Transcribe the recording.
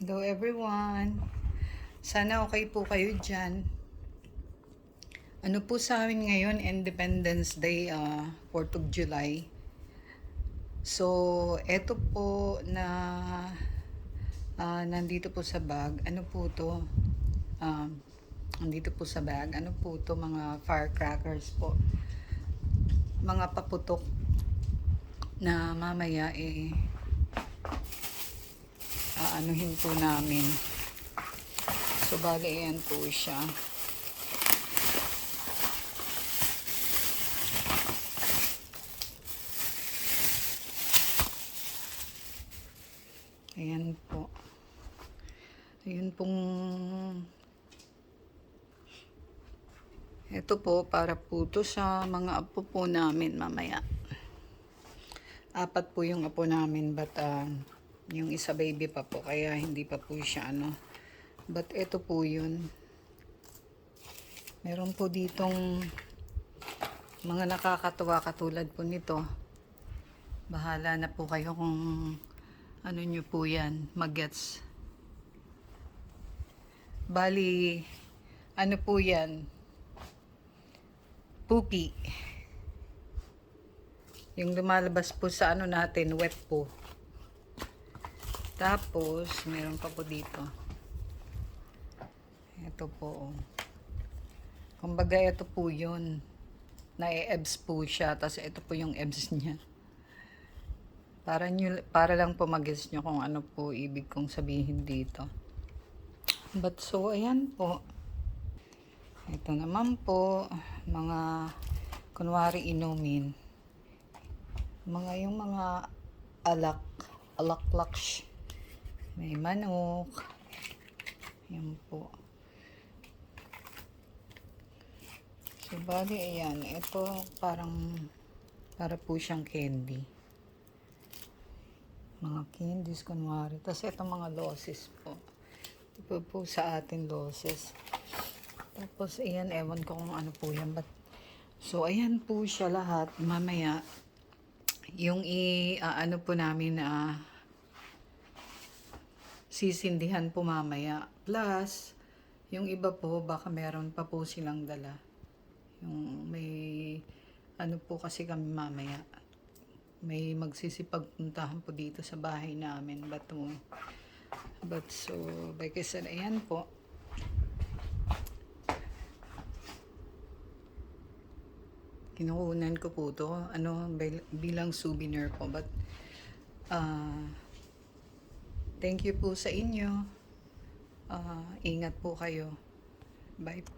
Hello everyone. Sana okay po kayo dyan. Ano po sa amin ngayon, Independence Day, 4th of July. So, eto po na nandito po sa bag. Ano po to? Nandito po sa bag. Ano po to? Mga firecrackers po. Mga paputok na mamaya aanuhin po namin. So, bali ayan po siya. Ayan po. Ayan pong ito po para po to sa mga apo po namin mamaya. 4 po yung apo namin, but yung isa baby pa po, kaya hindi pa po siya But ito po yun. Meron po ditong mga nakakatuwa katulad po nito. Bahala na po kayo kung ano nyo po yan, magets. Bali, ano po yan? Poopy. Yung lumalabas po sa natin, wet po. Tapos, meron pa po dito. Ito po. Kumbaga, ito po yun. Na-ebs po siya. Tapos, ito po yung ebs niya. Para lang po mag-guess nyo kung ano po ibig kong sabihin dito. But so, ayan po. Ito naman po, mga kunwari inumin. Yung mga alaklaks. May manok. Yan po. So, bali, ayan. Ito, para po siyang candy. Mga candies, kunwari. Tapos, ito mga losses po. Ito po sa atin losses. Tapos, ayan, ewan ko kung ano po yan. So, ayan po siya lahat. Mamaya, yung ano po namin sisindihan po mamaya. Plus, yung iba po, baka meron pa po silang dala. Yung may, ano po kasi kami mamaya. May magsisipagpuntahan po dito sa bahay namin. But so, because ayan po. Kinukunan ko po to bilang souvenir po, but thank you po sa inyo. Ingat po kayo. Bye po.